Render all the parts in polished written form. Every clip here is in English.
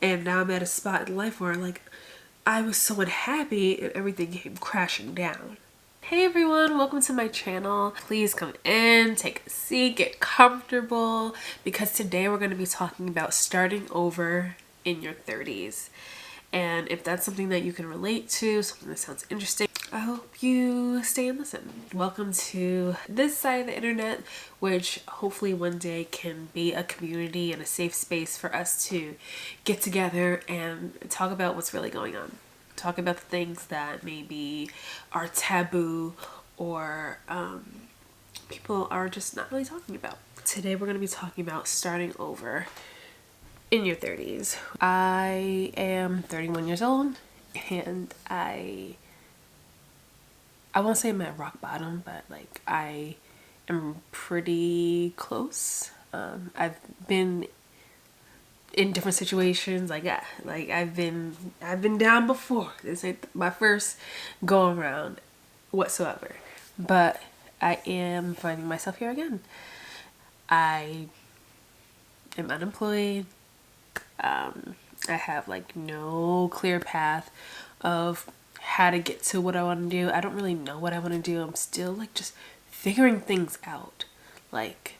And now I'm at a spot in life where like I was so unhappy and everything came crashing down. Hey everyone, welcome to my channel. Please come in, take a seat, get comfortable, because today we're going to be talking about starting over in your 30s. And if that's something that you can relate to, something that sounds interesting, I hope you stay and listen. Welcome to this side of the internet, which hopefully one day can be a community and a safe space for us to get together and talk about what's really going on. Talk about the things that maybe are taboo or people are just not really talking about. Today we're going to be talking about starting over in your 30s. I am 31 years old and I won't say I'm at rock bottom, but like I am pretty close. I've been in different situations like I've been down before. This ain't my first go around whatsoever, but I am finding myself here again. I am unemployed. I have like no clear path of how to get to what I want to do. I don't really know what I want to do. I'm still like just figuring things out. Like,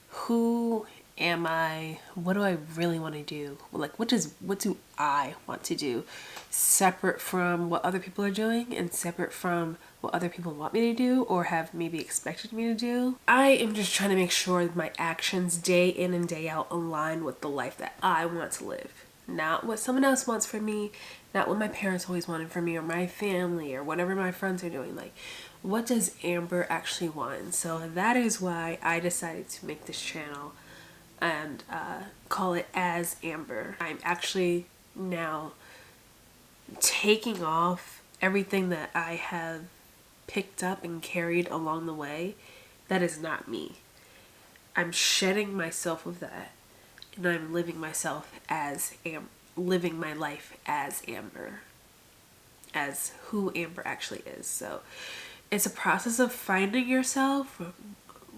who am I? What do I really want to do? Like, what do I want to do? Separate from what other people are doing and separate from what other people want me to do or have maybe expected me to do. I am just trying to make sure that my actions day in and day out align with the life that I want to live. Not what someone else wants for me, not what my parents always wanted for me or my family or whatever my friends are doing. Like, what does Amber actually want? And so that is why I decided to make this channel and call it As Amber. I'm actually now taking off everything that I have picked up and carried along the way that is not me. I'm shedding myself of that and I'm living myself as living my life as Amber, as who Amber actually is. So it's a process of finding yourself,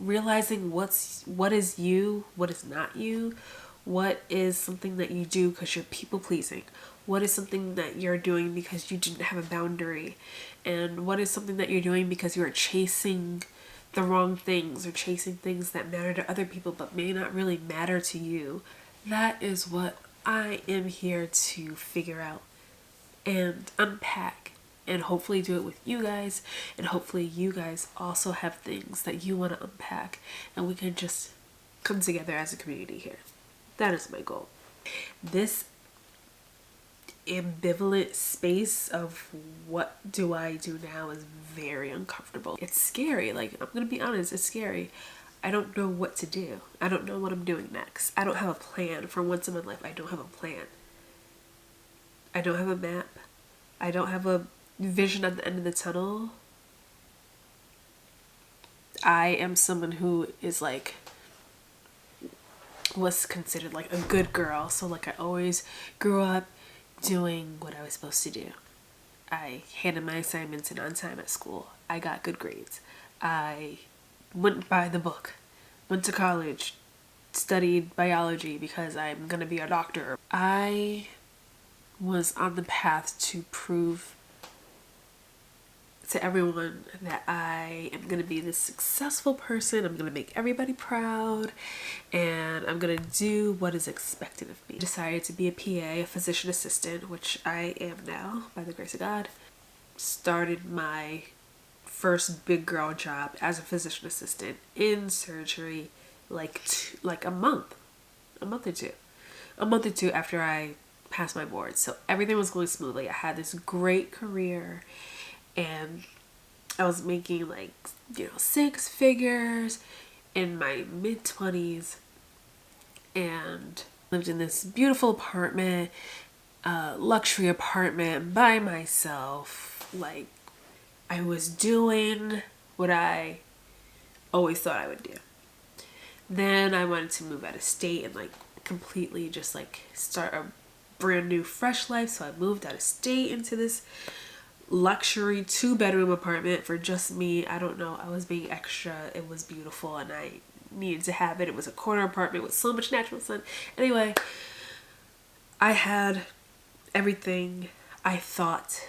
realizing what is you, what is not you, what is something that you do because you're people pleasing, what is something that you're doing because you didn't have a boundary, and what is something that you're doing because you're chasing the wrong things or chasing things that matter to other people but may not really matter to you. That is what I am here to figure out and unpack and hopefully do it with you guys, and hopefully you guys also have things that you want to unpack and we can just come together as a community here. That is my goal. This ambivalent space of what do I do now is very uncomfortable. It's scary. Like, I'm gonna be honest, it's scary. I don't know what to do. I don't know what I'm doing next. I don't have a plan. For once in my life, I don't have a plan. I don't have a map. I don't have a vision at the end of the tunnel. I am someone who is like, was considered like a good girl. So like I always grew up doing what I was supposed to do. I handed my assignments in on time at school. I got good grades. I went by the book, went to college, studied biology because I'm gonna be a doctor. I was on the path to prove to everyone that I am gonna be this successful person. I'm gonna make everybody proud and I'm gonna do what is expected of me. I decided to be a PA, a physician assistant, which I am now by the grace of God. Started my first big girl job as a physician assistant in surgery like a month or two after I passed my board. So everything was going smoothly. I had this great career and I was making like, you know, 6 figures in my mid-20s and lived in this beautiful apartment, luxury apartment by myself. Like, I was doing what I always thought I would do. Then I wanted to move out of state and like completely just like start a brand new fresh life. So I moved out of state into this luxury 2-bedroom apartment for just me. I don't know, I was being extra. It was beautiful and I needed to have it. It was a corner apartment with so much natural sun. Anyway, I had everything I thought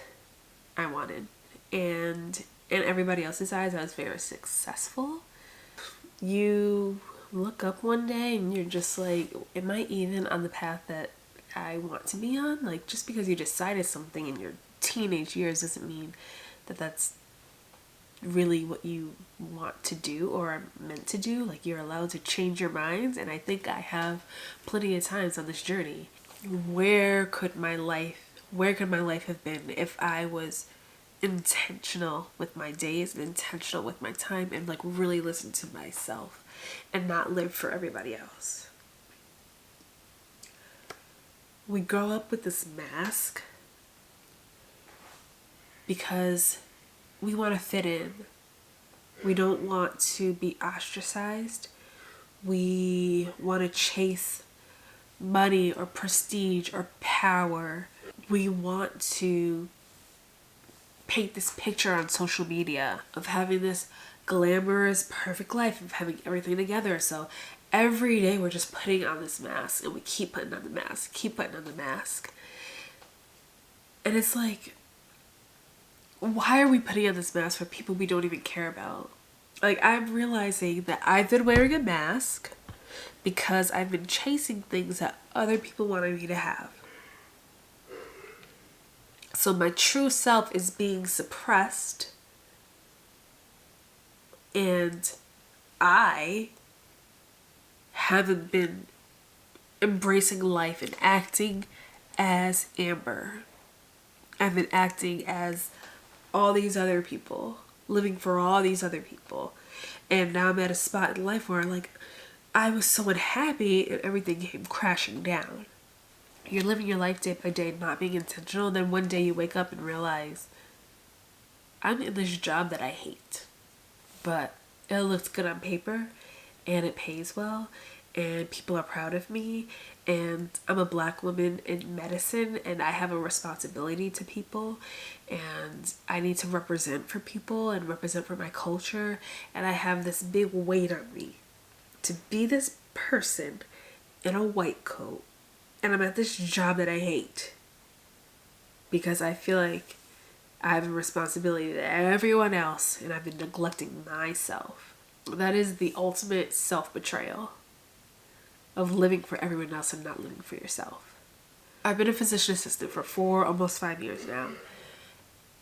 I wanted, and in everybody else's eyes I was very successful. You look up one day and you're just like, am I even on the path that I want to be on? Like, just because you decided something in your teenage years doesn't mean that that's really what you want to do or are meant to do. Like, you're allowed to change your minds, and I think I have plenty of times on this journey. Where could my life have been if I was intentional with my days and intentional with my time, and like really listen to myself and not live for everybody else? We grow up with this mask because we want to fit in. We don't want to be ostracized. We want to chase money or prestige or power. We want to paint this picture on social media of having this glamorous, perfect life, of having everything together. So every day we're just putting on this mask, and we keep putting on the mask, keep putting on the mask. And it's like, why are we putting on this mask for people we don't even care about? Like, I'm realizing that I've been wearing a mask because I've been chasing things that other people wanted me to have. So my true self is being suppressed, and I haven't been embracing life and acting as Amber. I've been acting as all these other people, living for all these other people. And now I'm at a spot in life where like I was so unhappy and everything came crashing down. You're living your life day by day, not being intentional, and then one day you wake up and realize, I'm in this job that I hate, but it looks good on paper and it pays well and people are proud of me, and I'm a Black woman in medicine and I have a responsibility to people, and I need to represent for people and represent for my culture, and I have this big weight on me to be this person in a white coat, and I'm at this job that I hate because I feel like I have a responsibility to everyone else and I've been neglecting myself. That is the ultimate self-betrayal of living for everyone else and not living for yourself. I've been a physician assistant for almost 5 years now.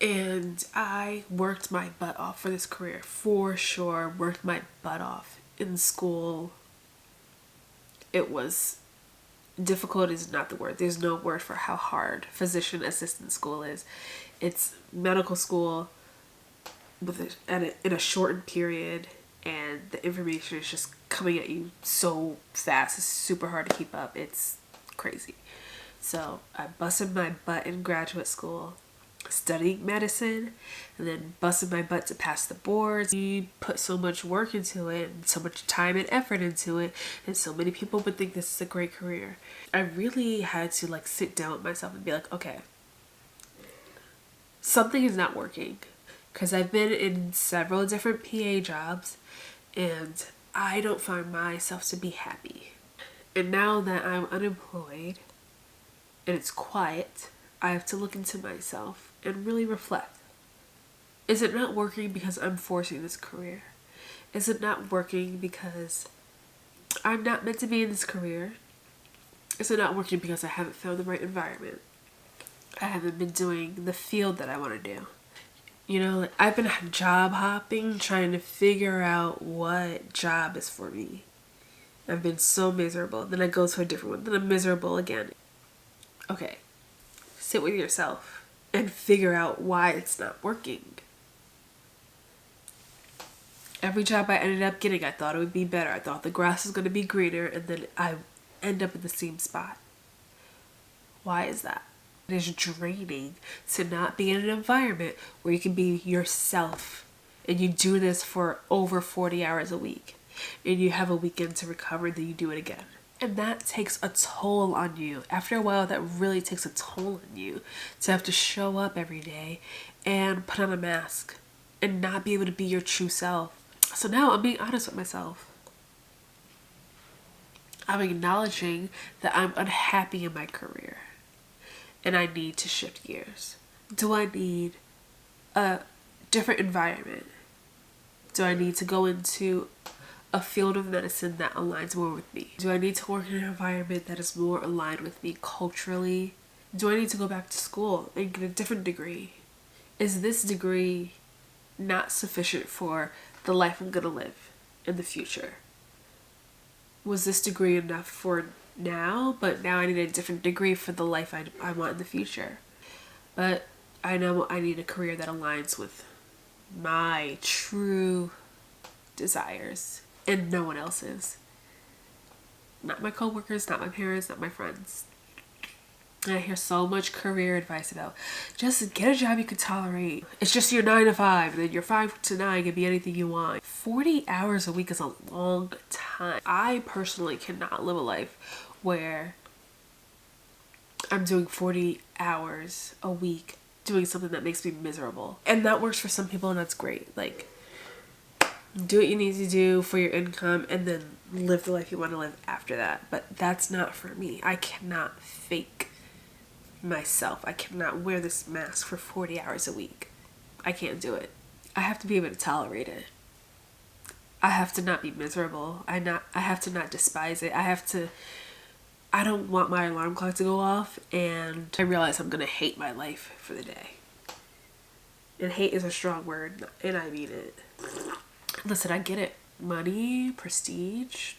And I worked my butt off for this career, for sure. Worked my butt off in school. It was difficult is not the word. There's no word for how hard physician assistant school is. It's medical school in a shortened period, and the information is just coming at you so fast. It's super hard to keep up. It's crazy. So I busted my butt in graduate school studying medicine, and then busted my butt to pass the boards. We put so much work into it and so much time and effort into it, and so many people would think this is a great career. I really had to like sit down with myself and be like, okay, something is not working, because I've been in several different PA jobs and I don't find myself to be happy. And now that I'm unemployed and it's quiet, I have to look into myself and really reflect. Is it not working because I'm forcing this career? Is it not working because I'm not meant to be in this career? Is it not working because I haven't found the right environment? I haven't been doing the field that I want to do. You know, like, I've been job hopping, trying to figure out what job is for me. I've been so miserable. Then I go to a different one. Then I'm miserable again. Okay, sit with yourself and figure out why it's not working. Every job I ended up getting, I thought it would be better. I thought the grass was going to be greener, and then I end up in the same spot. Why is that? It is draining to not be in an environment where you can be yourself, and you do this for over 40 hours a week, and you have a weekend to recover, then you do it again. And that takes a toll on you. After a while, that really takes a toll on you to have to show up every day and put on a mask and not be able to be your true self. So now I'm being honest with myself. I'm acknowledging that I'm unhappy in my career and I need to shift gears. Do I need a different environment? Do I need to go into a field of medicine that aligns more with me? Do I need to work in an environment that is more aligned with me culturally? Do I need to go back to school and get a different degree? Is this degree not sufficient for the life I'm gonna live in the future? Was this degree enough for now, but now I need a different degree for the life I want in the future? But I know I need a career that aligns with my true desires and no one else's. Not my coworkers, not my parents, not my friends. And I hear so much career advice about just get a job you can tolerate. It's just your 9 to 5, and then your 5 to 9 can be anything you want. 40 hours a week is a long time. I personally cannot live a life where I'm doing 40 hours a week doing something that makes me miserable. And that works for some people, and that's great. Like, do what you need to do for your income and then live the life you want to live after that. But that's not for me. I cannot fake myself. I cannot wear this mask for 40 hours a week. I can't do it. I have to be able to tolerate it. I have to not be miserable. I have to not despise it. I don't want my alarm clock to go off and I realize I'm gonna hate my life for the day. And hate is a strong word, and I mean it. Listen, I get it. Money, prestige,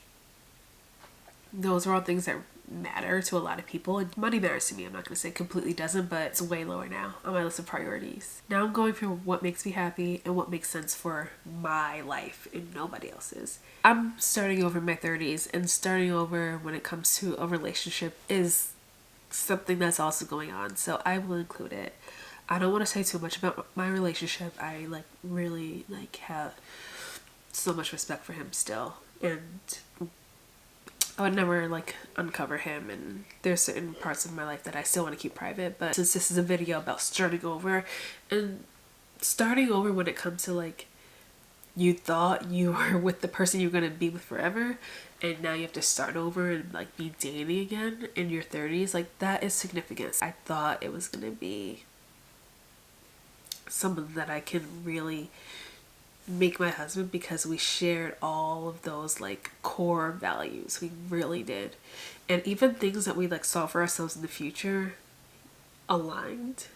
those are all things that matter to a lot of people, and money matters to me. I'm not going to say it completely doesn't, but it's way lower now on my list of priorities. Now I'm going for what makes me happy and what makes sense for my life and nobody else's. I'm starting over in my 30s, and starting over when it comes to a relationship is something that's also going on, so I will include it. I don't want to say too much about my relationship. I really have so much respect for him still, and I would never uncover him, and there's certain parts of my life that I still want to keep private. But since this is a video about starting over, and starting over when it comes to you thought you were with the person you're going to be with forever, and now you have to start over and be dating again in your 30s, that is significant. I thought it was going to be someone that I can really make my husband because we shared all of those core values. We really did. And even things that we saw for ourselves in the future aligned.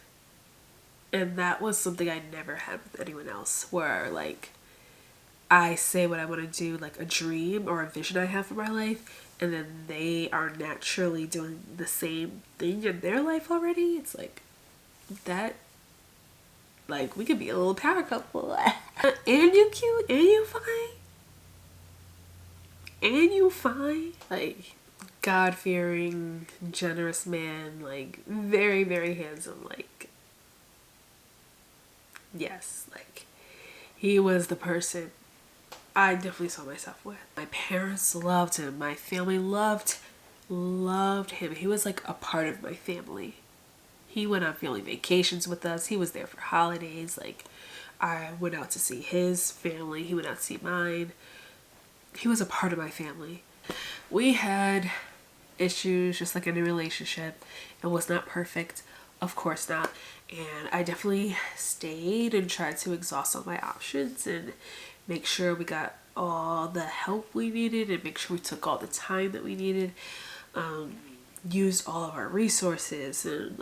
And that was something I never had with anyone else, where I say what I want to do, a dream or a vision I have for my life, and then they are naturally doing the same thing in their life already. It's that we could be a little power couple. And you cute, and you fine. And you fine. God-fearing, generous man, very, very handsome. Yes, he was the person I definitely saw myself with. My parents loved him. My family loved him. He was a part of my family. He went on family vacations with us. He was there for holidays. I went out to see his family. He went out to see mine. He was a part of my family. We had issues just like any relationship. It was not perfect. Of course not. And I definitely stayed and tried to exhaust all my options and make sure we got all the help we needed and make sure we took all the time that we needed. Used all of our resources and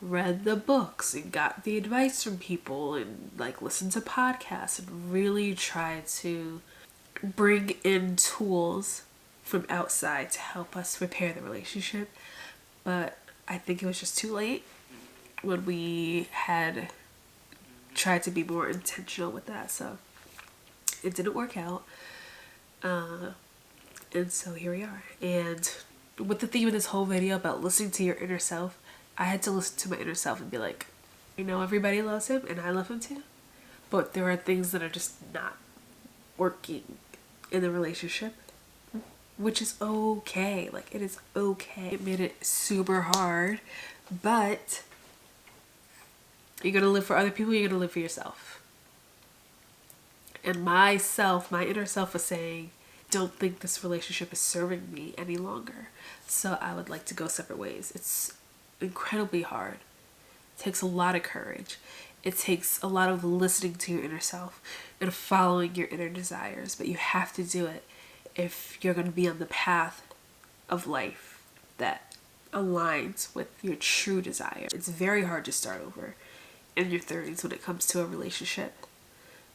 read the books and got the advice from people and listened to podcasts and really tried to bring in tools from outside to help us repair the relationship. But I think it was just too late when we had tried to be more intentional with that. So it didn't work out. And so here we are. And with the theme of this whole video about listening to your inner self, I had to listen to my inner self and be everybody loves him and I love him too. But there are things that are just not working in the relationship, which is okay. It is okay. It made it super hard, but you're gonna live for other people, you're gonna live for yourself. And my inner self was saying, don't think this relationship is serving me any longer. So I would like to go separate ways. It's incredibly hard. It takes a lot of courage. It takes a lot of listening to your inner self and following your inner desires. But you have to do it if you're going to be on the path of life that aligns with your true desire. It's very hard to start over in your 30s when it comes to a relationship.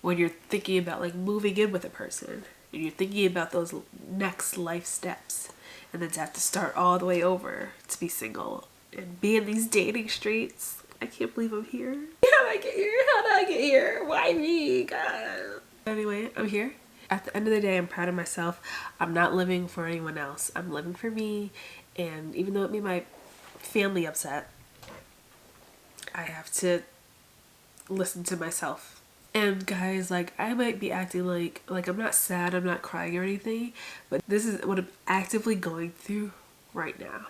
When you're thinking about like moving in with a person and you're thinking about those next life steps, and then to have to start all the way over to be single and be in these dating streets. I can't believe I'm here. How did I get here? How did I get here? Why me? God. Anyway, I'm here. At the end of the day, I'm proud of myself. I'm not living for anyone else. I'm living for me. And even though it made my family upset, I have to listen to myself. And guys, like, I might be acting like I'm not sad, I'm not crying or anything, but this is what I'm actively going through right now.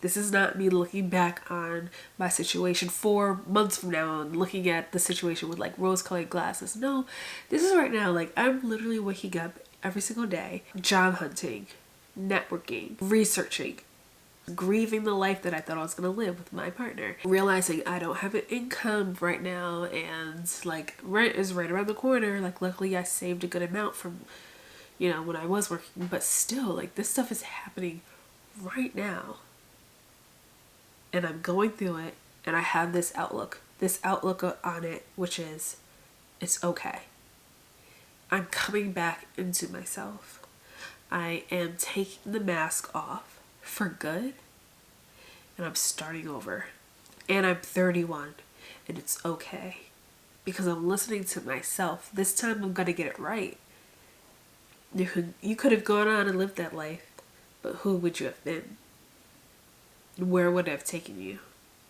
This is not me looking back on my situation 4 months from now and looking at the situation with like rose-colored glasses. No, this is right now. Like, I'm literally waking up every single day, job hunting, networking, researching, grieving the life that I thought I was going to live with my partner, realizing I don't have an income right now, and like rent is right around the corner. Like, luckily I saved a good amount from, you know, when I was working, but still, like, this stuff is happening right now. And I'm going through it, and I have this outlook on it, which is, it's okay. I'm coming back into myself. I am taking the mask off for good, and I'm starting over. And I'm 31, and it's okay, because I'm listening to myself. This time I'm gonna get it right. You could have gone on and lived that life, but who would you have been? Where would it have taken you?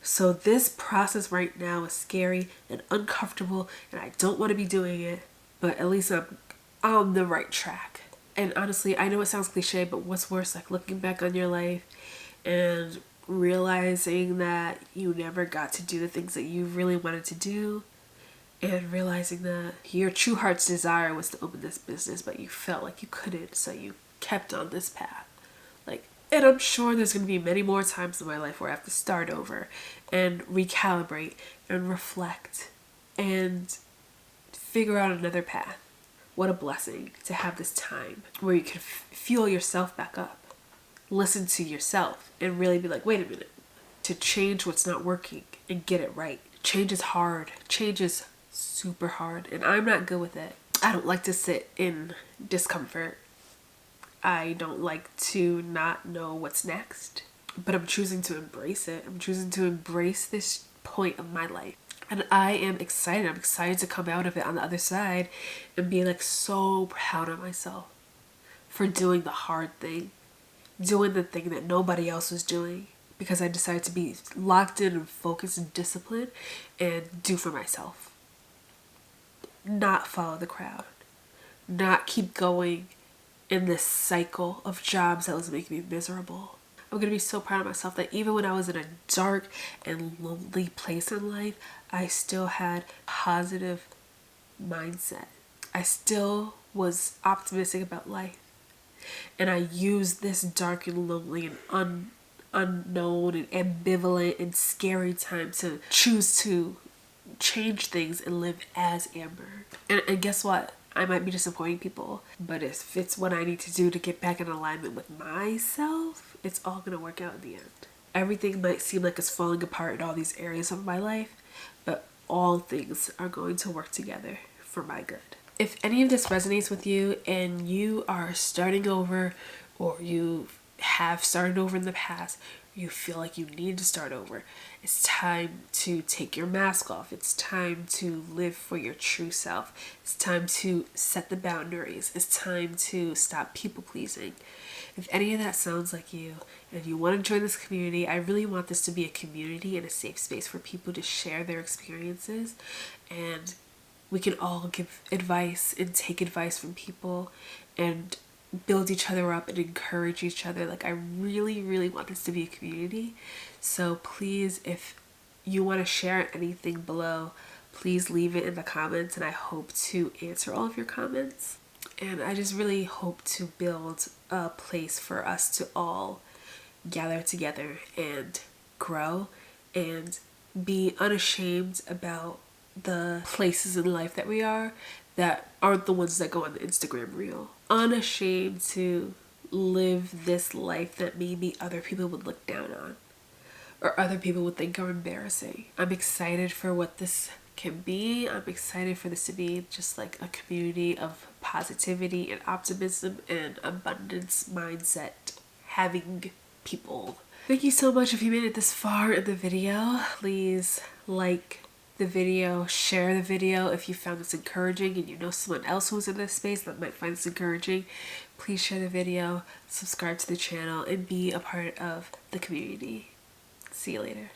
So this process right now is scary and uncomfortable, and I don't want to be doing it, but at least I'm on the right track. And honestly, I know it sounds cliche, but what's worse, like looking back on your life and realizing that you never got to do the things that you really wanted to do, and realizing that your true heart's desire was to open this business, but you felt like you couldn't, so you kept on this path. Like, and I'm sure there's going to be many more times in my life where I have to start over and recalibrate and reflect and figure out another path. What a blessing to have this time where you can fuel yourself back up. Listen to yourself and really be like, wait a minute. To change what's not working and get it right. Change is hard. Change is super hard, and I'm not good with it. I don't like to sit in discomfort. I don't like to not know what's next, but I'm choosing to embrace it. I'm choosing to embrace this point of my life. And I am excited. I'm excited to come out of it on the other side and be like so proud of myself for doing the hard thing, doing the thing that nobody else was doing, because I decided to be locked in and focused and disciplined and do for myself. Not follow the crowd. Not keep going in this cycle of jobs that was making me miserable. I'm going to be so proud of myself that even when I was in a dark and lonely place in life, I still had a positive mindset. I still was optimistic about life. And I used this dark and lonely and unknown and ambivalent and scary time to choose to change things and live as Amber. And guess what? I might be disappointing people, but if it's what I need to do to get back in alignment with myself, it's all going to work out in the end. Everything might seem like it's falling apart in all these areas of my life, but all things are going to work together for my good. If any of this resonates with you and you are starting over, or you have started over in the past, you feel like you need to start over, it's time to take your mask off. It's time to live for your true self. It's time to set the boundaries. It's time to stop people pleasing. If any of that sounds like you and you want to join this community, I really want this to be a community and a safe space for people to share their experiences, and we can all give advice and take advice from people and build each other up and encourage each other. Like, I really, really want this to be a community. So please, if you want to share anything below, please leave it in the comments, and I hope to answer all of your comments. And I just really hope to build a place for us to all gather together and grow and be unashamed about the places in life that we are that aren't the ones that go on the Instagram reel. Unashamed to live this life that maybe other people would look down on or other people would think are embarrassing. I'm excited for what this can be. I'm excited for this to be just like a community of positivity and optimism and abundance mindset having people. Thank you so much if you made it this far in the video. Please like the video, share the video if you found this encouraging and you know someone else who's in this space that might find this encouraging. Please share the video, subscribe to the channel, and be a part of the community. See you later.